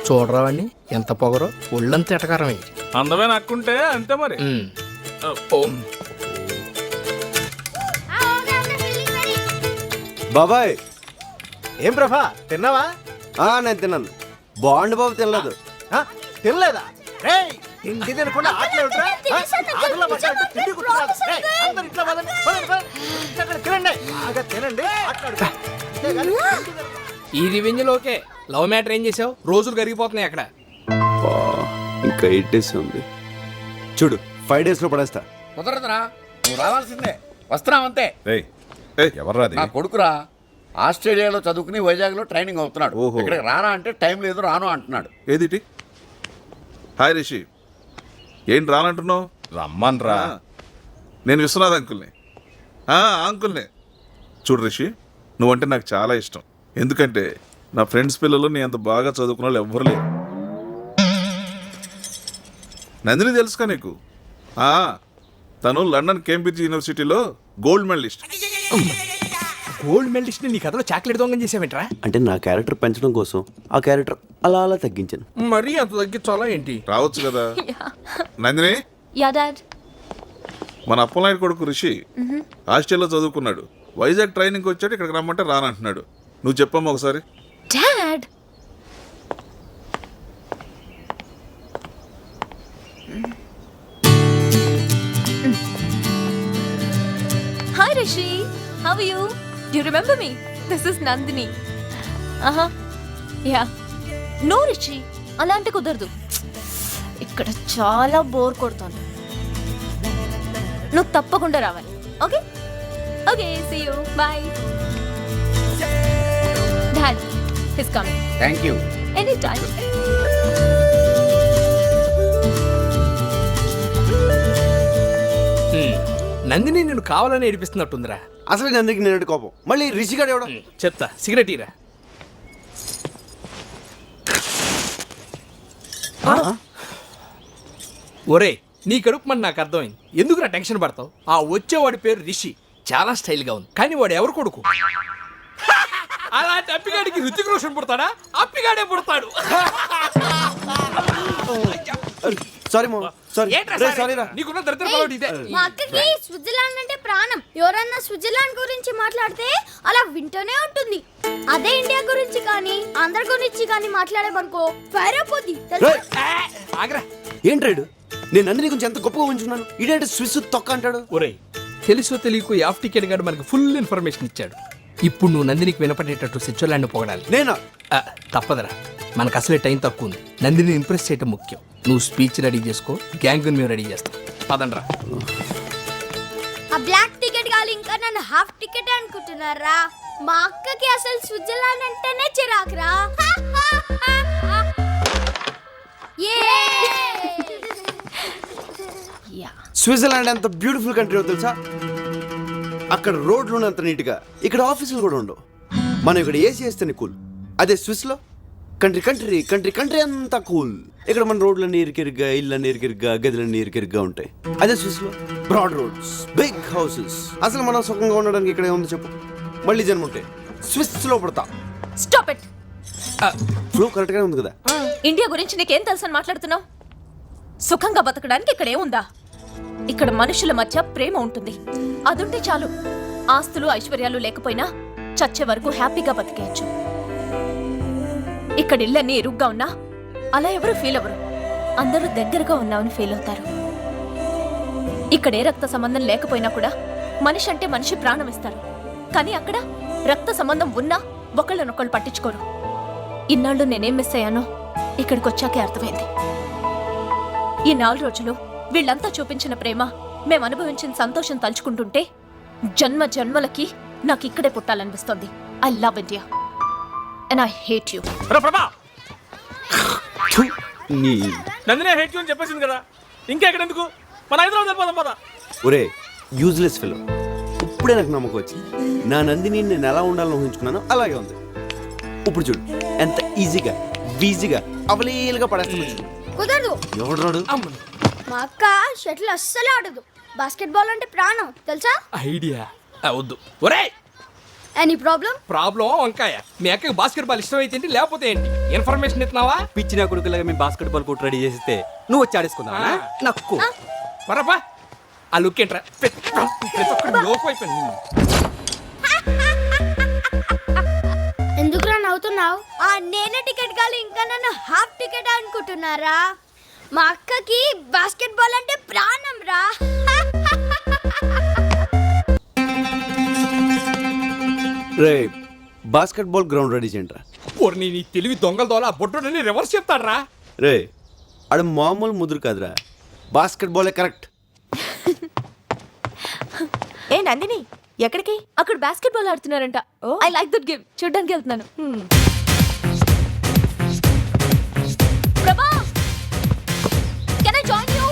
చూడరావండి ఎంత పొగరో ఒళ్ళంత ఎటకారమే. అందమే నక్కుంటే అంతే మరి. బాబాయ్ ఏం ప్రభా తిన్నావా? నేను తిన్నాను. బాగుండు బాబు. తినలేదు. తినలేదా? తిండి తినకుండా ఆటలు ఏమిట్రా? ఆటలో పడ్డారంటే తిండి గుర్తురాదు. అందరూ ఇట్లా పదండి, పదండి, పదండి. ఇట్లా తినండి, బాగా తినండి, ఆటలాడుకో. అంతేగాని తిండి తినకుండా. ఈ రివెంజ్లోకే లవ్ మ్యాటర్ ఏం చేసావు? రోజులు కరిగిపోతున్నాయి అక్కడ. ఇంకా 8 days ఉంది. చూడు 5 days లో పడేస్తా. కుదరదురా, నువ్వు రావాల్సిందే. వస్తున్నావంతే. ఎవర్రాది? నా కొడుకురా, ఆస్ట్రేలియాలో చదువుకుని వైజాగ్లో ట్రైనింగ్ అవుతున్నాడు. ఇక్కడికి రారా అంటే టైం లేదు రాను అంటున్నాడు. ఏదిటి? హాయ్ రిషి, ఏంటి రానంటున్నావు? రమ్మన్రా. నేను విశ్వనాథ్ అంకుల్ని. అంకుల్ని. చూడు రిషి, నువ్వంటే నాకు చాలా ఇష్టం. ఎందుకంటే నా ఫ్రెండ్స్ పిల్లలు నీ అంత బాగా చదువుకున్న వాళ్ళు ఎవ్వరు లేరు. నందిని తెలుసుకా నీకు? తను లండన్ కేంబ్రిడ్జ్ యూనివర్సిటీలో గోల్డ్ మెడలిస్ట్. గోల్డ్ మెడలిస్ట్ నీ కథలో చాక్లెట్ దొంగ చేసావేంట్రా? అంటే నా క్యారెక్టర్ పెంచడం కోసం ఆ క్యారెక్టర్ అలా అలా తగ్గించాను. మరీ అంత తగ్గించాలా ఏంటి? రావచ్చు కదా. Nandini, yeah dad. మన అప్పలనాయుడు కొడుకు రిషి ఆస్ట్రేలియాలో చదువుకున్నాడు. వైజాగ్ ట్రైనింగ్ వచ్చాడు. ఇక్కడికి రమ్మంటే రానంటున్నాడు. నువ్వు చెప్పమ్మా ఒకసారి. Dad, hi Rishi, how are you? Do you remember me? This is Nandini. Yeah. No Rishi, అలా అంటే కుదరదు. ఇక్కడ చాలా బోర్ కొడుతోంది. నువ్వు తప్పకుండా రావాలి. Okay okay, see you, bye. Dad, his coming. Thank you. Any time. Nandini నేను కావాలని ఏడిపిస్తున్నట్టుందిరా. అసలు నందికి నేనటి కోపం. మళ్ళీ రిషిగాడు ఎవడం? చెప్తా, సిగరెట్ ఇరా. ఒరే, నీ కడుపు మన నాకు అర్థమైంది. ఎందుకురా టెన్షన్ పడతావు? ఆ వచ్చేవాడి పేరు రిషి, చాలా స్టైల్గా ఉంది. కానీ వాడు ఎవరు కొడుకు? అలాంటి అప్పిగాడికి రుచిక రోషన్ పుడతాడా? అప్పిగాడే పుడతాడు. సారీ మో, సారీ. సారీ రా. నీకున్న దరిద్ర పడవటి ఇదే. మా అక్కకి స్విట్జర్లాండ్ అంటే ప్రాణం. ఎవరన్నా స్విట్జర్లాండ్ గురించి మాట్లాడితే అలా వింటూనే ఉంటుంది. అదే ఇండియా గురించి కానీ ఆంధ్ర గురించి కానీ మాట్లాడేమనుకో ఫైర్ అయిపోద్ది. ఆగ్రా. ఏంట్రాడు? నేను నందిని గురించి ఎంత గొప్పగా ఉంచున్నాను. ఇదేంటి స్విస్ తొక్క అంటాడు? ఒరే, తెలుసో తెలియకు యాఫ్ టికెట్ గారు మనకు ఫుల్ ఇన్ఫర్మేషన్ ఇచ్చాడు. ఇప్పుడు నువ్వు నందినికి వినపడేటట్టు స్విట్జర్లాండ్ పొగడాలి. నేనా? తప్పదరా, మనకు అసలే టైం తక్కువ ఉంది. నందిని ఇంప్రెస్ చేయటం ముఖ్యం. నువ్వు స్పీచ్ రెడీ చేసుకో, గ్యాంగ్ మేము రెడీ చేస్తాం. పదండ్రా. ఆ బ్లాక్ టికెట్ కాదు, ఇంకా నన్ను హాఫ్ టికెట్ అనుకుంటున్నారా? మా అక్కకి అసలు స్విట్జర్లాండ్ అంటేనే చిరాకురా. స్విట్జర్లాండ్ ఎంత బ్యూటిఫుల్ కంట్రీ తెలుసా? అక్కడ రోడ్లు ఉన్నంత నీట్గా ఇక్కడ ఆఫీసులు కూడా ఉండవు. మనం ఇక్కడ ఏసీ వేస్తేనే కూల్. అదే స్విస్ లో కంట్రీ కంట్రీ కంట్రీ కంట్రీ అంతా కూల్. ఇక్కడ మన రోడ్లన్నీ ఇరికిరిగ్గా, ఇళ్ళన్నీ ఇరికిరిగ్గా, గదులన్నీ ఇరికిరిగ్గా ఉంటాయి. అదే స్విస్ లో బ్రాడ్ రోడ్స్, బిగ్ హౌసెస్. అసలు మనం సుఖంగా ఉండడానికి ఇక్కడ ఏముంది చెప్పు? మళ్ళీ జన్మ ఉంటే స్విస్ లో పడతా. Stop it. ఫ్లో కరెక్ట్ గానే ఉంది కదా? ఇండియా గురించి నీకేం తెలుసు అని మాట్లాడుతున్నావు? సుఖంగా బతకడానికి ఇక్కడ ఏముందా? ఇక్కడ మనుషుల మధ్య ప్రేమ ఉంటుంది. అదుంటే చాలు. ఆస్తులు ఐశ్వర్యాలు లేకపోయినా చచ్చే వరకు హ్యాపీగా బతికేయచ్చు. ఇక్కడ ఇళ్ళన్నీ ఇరుగ్గా ఉన్నా అలా ఎవరు ఫీల్ అవ్వరు. అందరూ దగ్గరగా ఉన్నామని ఫీల్ అవుతారు. ఇక్కడ ఏ రక్త సంబంధం లేకపోయినా కూడా మనిషి అంటే మనిషి ప్రాణం ఇస్తారు. కానీ అక్కడ రక్త సంబంధం ఉన్నా ఒకళ్ళనొకళ్ళు పట్టించుకోరు. ఇన్నాళ్ళు నేనేం మిస్ అయ్యానో ఇక్కడికి వచ్చాకే అర్థమైంది. ఈ 4 రోజులు వీళ్ళంతా చూపించిన ప్రేమ, మేము అనుభవించిన సంతోషం తలుచుకుంటుంటే జన్మ జన్మలకి నాకు ఇక్కడే పుట్టాలనిపిస్తుంది. I love India and I hate you. Nandini hate you అని చెప్పేసింది కదా, ఇంకా ఎక్కడెందుకు? మన హైదరాబాద్ పోదాం పద. ఒరే యూజ్లెస్ ఫెలో, ఇప్పుడే నాకు నమ్మకం వచ్చింది. నా నందిని నేను ఎలా ఉండాలని ఊహించుకున్నానో అలాగే ఉంది. ఇప్పుడు చూడు ఎంత ఈజీగా ఈజీగా అవలీలుగా పడేస్తాను. కుదరదు. ఎవడు రాడు? మా అక్క షటిల్ అస్సలు ఆడదు. బాస్కెట్ బాల్ అంటే ప్రాణం తెలుసా? ఐడియా వద్దు. ఒరే, ఎనీ ప్రాబ్లం? ప్రాబ్లం వంకాయ. మీ అక్కకి బాస్కెట్ బాల్ ఇష్టం అయితే ఏంటి, లేకపోతే ఏంటి? ఇన్ఫర్మేషన్ ఇస్తున్నావా? పిచ్చిన కొడుకులాగా మేము బాస్కెట్ బాల్ కోర్టు రెడీ చేస్తే నువ్వు వచ్చి ఆడేసుకుందావా? నక్కు పరపా ఆ లుక్ ఏంట్రా? ప్రతి ఒక్కరు లోకు అయిపోయింది. ఎందుకురా నవ్వుతున్నావు? నేనే టికెట్ కాదు, ఇంకా నన్ను హాఫ్ టికెట్ అనుకుంటున్నారా? మా అక్కకి బాస్కెట్ బాల్ అంటే ప్రాణం రా. రే బాస్కెట్ బాల్ గ్రౌండ్ రెడీ చేయండి రా. నీ తెలివి దొంగల దోల బొడ్డోని రివర్స్ చెప్తాడ్రా. రే ఆడ మామూలు ముదురు కాదురా, బాస్కెట్ బాలే కరెక్ట్. ఏ నందిని, ఎక్కడికి? అక్కడ బాస్కెట్ బాల్ ఆడుతున్నారంట. ఐ లైక్ దట్ గేమ్, చూడ్డానికి వెళ్తున్నాను. Prabha, can I join you?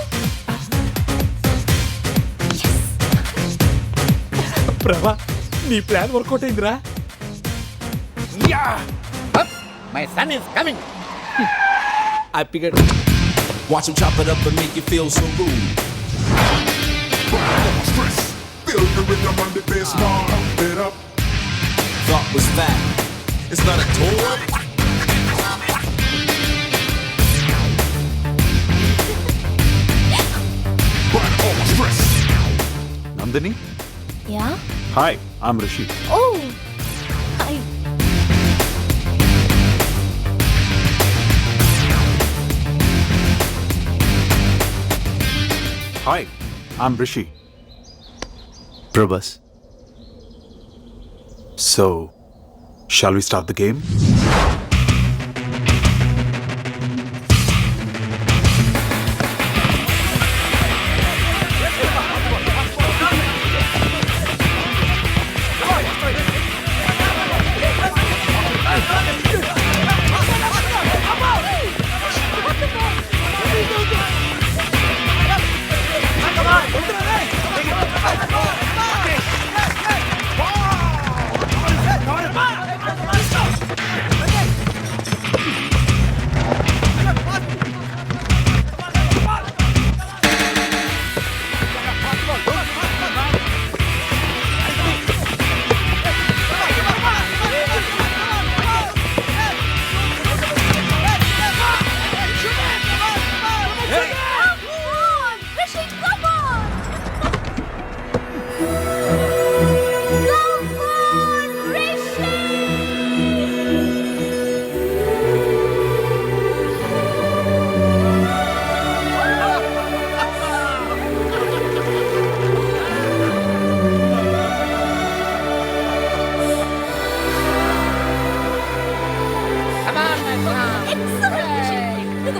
Prabha నీ ప్లాన్ వర్కౌట్ అయిందిరా. My son is coming. హ్యాపీగా Watch him chop it up and make you feel so rude. Feel the rhythm on the bass, pump it up. Thought was that. It's not a toy. But all my stress. Nandini? Yeah? Hi, I'm Rishi. Oh, hi. Hi, I'm Rishi. Prabhas. So, shall we start the game?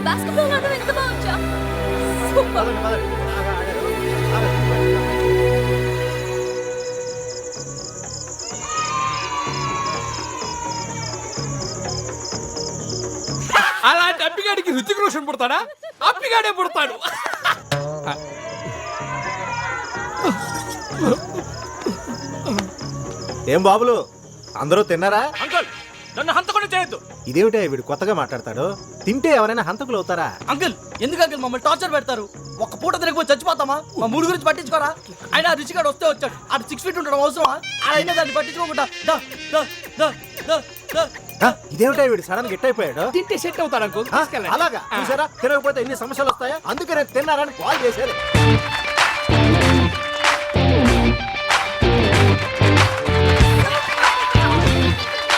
Basket ball ఆడడం ఎంత బాగుందా? Super. అలాంటి అప్పిగాడికి హృతిక్ రోషన్ పుడతాడా? అప్పిగాడే పుడతాడు. ఏం బాబులు అందరూ తిన్నారా? Uncle నన్ను హంతకుండా చేయొద్దు. ఇదేమిటే వీడు కొత్తగా మాట్లాడతాడు? తింటే ఎవరైనా హంతకులు అవుతారా? అంకుల్ ఎందుకు అంకుల్ మమ్మల్ని టార్చర్ పెడతారు? ఒక్క పూట తినకపోతే చచ్చిపోతామా? మా మూడు గురించి పట్టించుకోరా? ఆయన రుచిగాడు వస్తే వచ్చాడు, ఆడు 6 feet ఉండడం అవసరమా? ఆయన దాన్ని పట్టించుకోకుండా ఇదేమిటా వీడు సడన్ గా అయిపోయాడు? తింటే సెట్ అవుతాడు అంకుల్. అలాగా చూసారా, తినకపోతే ఎన్ని సమస్యలు వస్తాయా? అందుకే నేను తిన్నారని కాల్ చేశారు.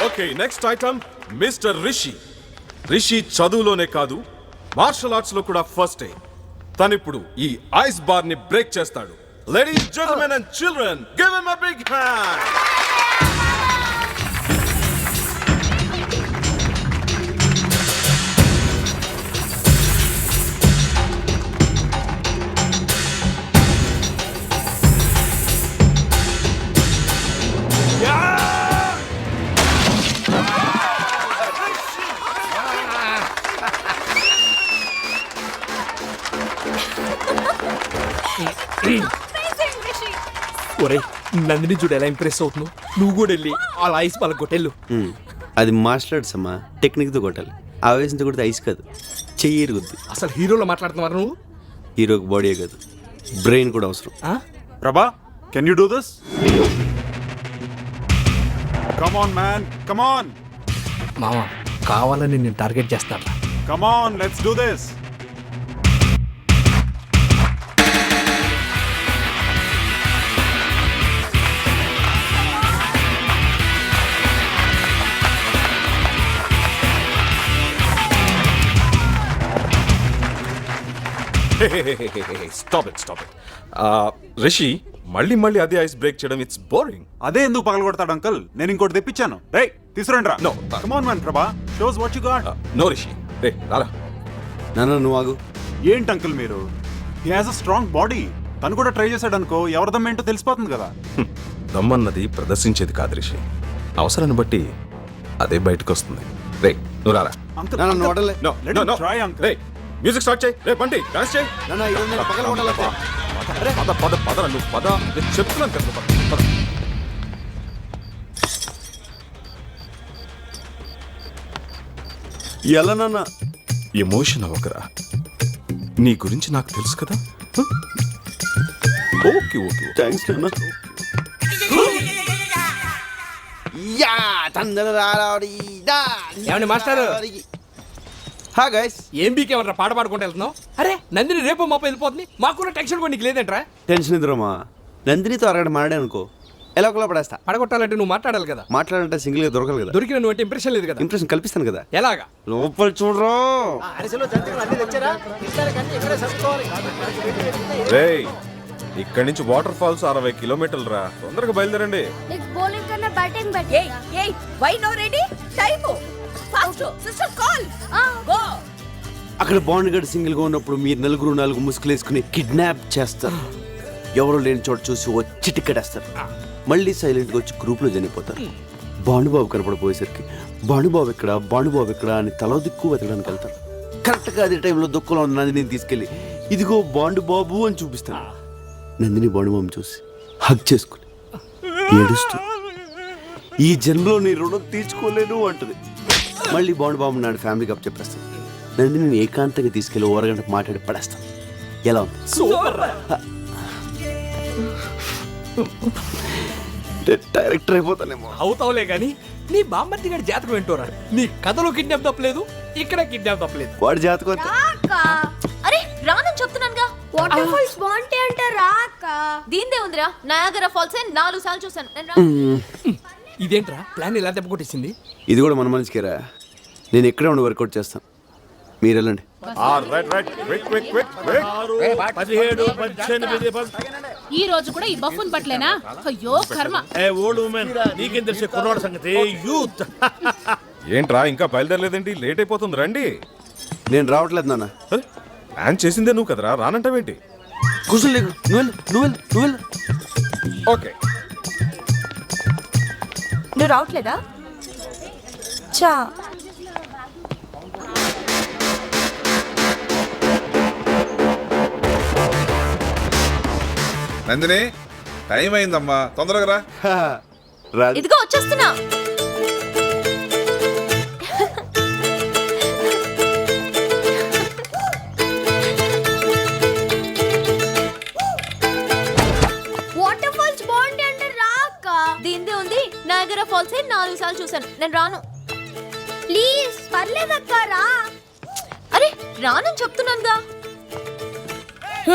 Okay next item mister Rishi. Rishi చదువులోనే కాదు మార్షల్ ఆర్ట్స్ లో కూడా ఫస్ట్. తనిప్పుడు ఈ ఐస్ బార్ ని బ్రేక్ చేస్తాడు. Ladies gentlemen and children give him a big hand. ఒరే నందిని చూడు ఎలా ఇంప్రెస్ అవుతున్నావు. నువ్వు కూడా వెళ్ళి అలా ఐస్ బాల్ కొట్టెళ్ళు. అది మార్షల్ ఆర్ట్స్ అమ్మా, టెక్నిక్తో కొట్టాలి. ఆవేశంతో కొడితే ఐస్ కాదు, చెయ్యి ఎరుగుద్ది. అసలు హీరోలో మాట్లాడుతున్నారు నువ్వు. హీరోకి బాడీ కాదు, బ్రెయిన్ కూడా అవసరం. Prabha, can you do this? Come on, man. Come on. మామ కావాలని నేను టార్గెట్ చేస్తాను. Come on, let's do this. Stop it Rishi మళ్ళీ మళ్ళీ అదే ఐస్ బ్రేక్ చేయడం ఇట్స్ బోరింగ్. అదే ఎందుకు పగలగొడతాడు అంకల్? నేను ఇంకోటి తెప్పించాను. రేయ్ తీసుకురండి రా. No. Come on, man, ప్రభా. Shows what you got. No Rishi, రే రారా. నాన్న నువ్వు ఆగు. ఏంటి అంకుల్ మీరు? He has a strong body. తను కూడా ట్రై చేశాడు అనుకో, ఎవరిదమ్మ ఏంటో తెలిసిపోతుంది కదా. దమ్మన్నది ప్రదర్శించేది కాదు రిషి, అవసరాన్ని బట్టి అదే బయటకు వస్తుంది. రే నువ్వు రారా. అంకుల్ నాన్న నువ్వు వడలే. No Let him try, uncle. రే మ్యూజిక్ స్టార్ట్ చేయి. రే బంటి డాన్స్ చేయి. నాన్న ఈరోజు నేను పగల కొట్టాలంటే పద పద పద నువ్వు పద, నేను చెప్తున్నాను కదా పద, పద. ఎలా నాన్న? ఎమోషన్ అవ్వకరా, నీ గురించి నాకు తెలుసు కదా. ఓకే ఓకే థ్యాంక్స్ నాన్న. యా తందరాడి డా. ఏమండి మాస్టారు? హా గైస్. ఏం బీకేమన్నా పాట పాడుకుంటూ వెళ్తున్నావు? అరే నందిని రేపు మాప వెళ్ళిపోతుంది, మాకున్న టెన్షన్ కూడా నీకు లేదంట్రా? టెన్షన్ ఇద్దరమ్మా. నందినితో అరగడ మాడే అనుకో, ఎలా ఒకలా పడేస్తా. పడగొట్టాలంటే నువ్వు మాట్లాడాలి కదా. మాట్లాడంటే సింగిల్ గా దొరకదు కదా. దొరికిన నువ్వు అంటే ఇంప్రెషన్ లేదు కదా. ఇంప్రెషన్ కల్పిస్తాను కదా. ఎలాగా? లోపల చూడరా. అరిసెలు జంతికలు అన్ని తెచ్చారా? తినడానికి అన్ని ఇక్కడే సర్దుకోవాలి. రేయ్ ఇక్కడి నుంచి వాటర్ ఫాల్స్ 60 కిలోమీటర్లు రా, తొందరగా బయలుదేరండి. నీకు బౌలింగ్ కన్నా బ్యాటింగ్ ఏయ్ ఏయ్ why no ready time fast sister call go. అక్కడ బాండ్ గడ్ సింగిల్ గా ఉన్నప్పుడు మీరు నలుగురు 4 ముసుగులు వేసుకుని కిడ్నాప్ చేస్తారు. ఎవరు లేని చోట చూసి వచ్చి టిక్కెటేస్తారు. మళ్ళీ సైలెంట్ గా వచ్చి గ్రూప్ లో చనిపోతారు. భానుబాబు కనపడిపోయేసరికి భానుబాబు ఎక్కడ అని తల దిక్కు వెతకడానికి వెళ్తారు. కరెక్ట్ గా అదే టైంలో దుఃఖంలో ఉన్న నందిని తీసుకెళ్లి ఇదిగో బాండుబాబు అని చూపిస్తాను. నందిని బాండుబాబు చూసి హగ్ చేసుకుని ఏడుస్తూ ఈ జన్మలో నీ రుణం తీర్చుకోలేను అంటది. మళ్ళీ బాండుబాబు నాడు ఫ్యామిలీకి అప్ చెప్పేస్తాను. నందిని ఏకాంతంగా తీసుకెళ్లి ఓరగంట మాట్లాడి పడేస్తాను. ఎలా ఉంది? డైరెక్టర్ అయిపోతానేమో. అవుతావులే కానీ నీ బామ్మర్ది గారి జాతకం ఏంటోరా. నీ కథలో కిడ్నాప్ తప్పలేదు, ఇక్కడ కిడ్నాప్ తప్పలేదు. వాడి జాతకం అంతే. రాక అరే రానని చెప్తున్నానుగా. వాటర్ ఫాల్స్ బాగుంటాయి అంటే రాక. దీందే ఉందిరా, నయాగరా ఫాల్స్ 4 సార్లు చూసాను నేను రా. ఇదేంట్రా ప్లాన్ ఇలా దెబ్బ కొట్టేసింది? ఇది కూడా మన మనిషికేరా. నేను ఎక్కడే ఉండి వర్కౌట్ చేస్తాను, మీరు వెళ్ళండి. ఈ రోజు కూడా ఈ బఫూన్ పట్లేనా? అయ్యో కర్మ. నీకేం తెలిసే కుర్రాడు సంగతి యూత్. ఏంట్రా ఇంకా బయలుదేరలేదేంటి? లేట్ అయిపోతుంది, రండి. నేను రావట్లేదు నాన్న. ప్లాన్ చేసిందే నువ్వు కదరా, రానంటావేంటి? కూర్చొని లేకు. నువ్వు వెళ్ళు. ఓకే నువ్వు రావట్లేదా? చా నందిని టైం అయిందమ్మా, తొందరగా రా. రాదు. ఇదిగో వచ్చేస్తున్నా. వాటర్ ఫాల్స్ బాగుంటాయి అంటే రాక. దీందే ఉంది, నయాగరా ఫాల్స్ 4 సార్లు చూసాను నేను రాను. ప్లీజ్ పర్లేదక్క రా. అరే రానని చెప్తున్నానుగా.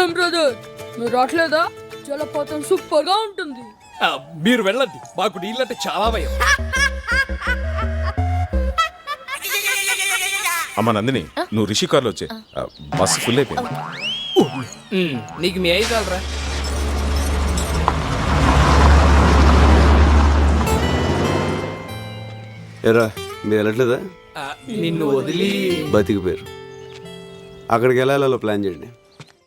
ఏం బ్రదర్ మీరు రావట్లేదా? జలపాతం సూపర్ గా ఉంటుంది. మీరు వెళ్ళండి, మాకు నీళ్ళంటే చాలా భయం. అమ్మ నందిని, నువ్వు రిషి కార్లో వచ్చే, బస్సు ఫుల్ అయిపోయింది. నీకు మీ ఐదు రా. ఎరా మీరు వెళ్ళట్లేదా? నిన్ను వదిలి బతికిపోయారు. అక్కడికి వెళ్ళాలో ప్లాన్ చేయండి.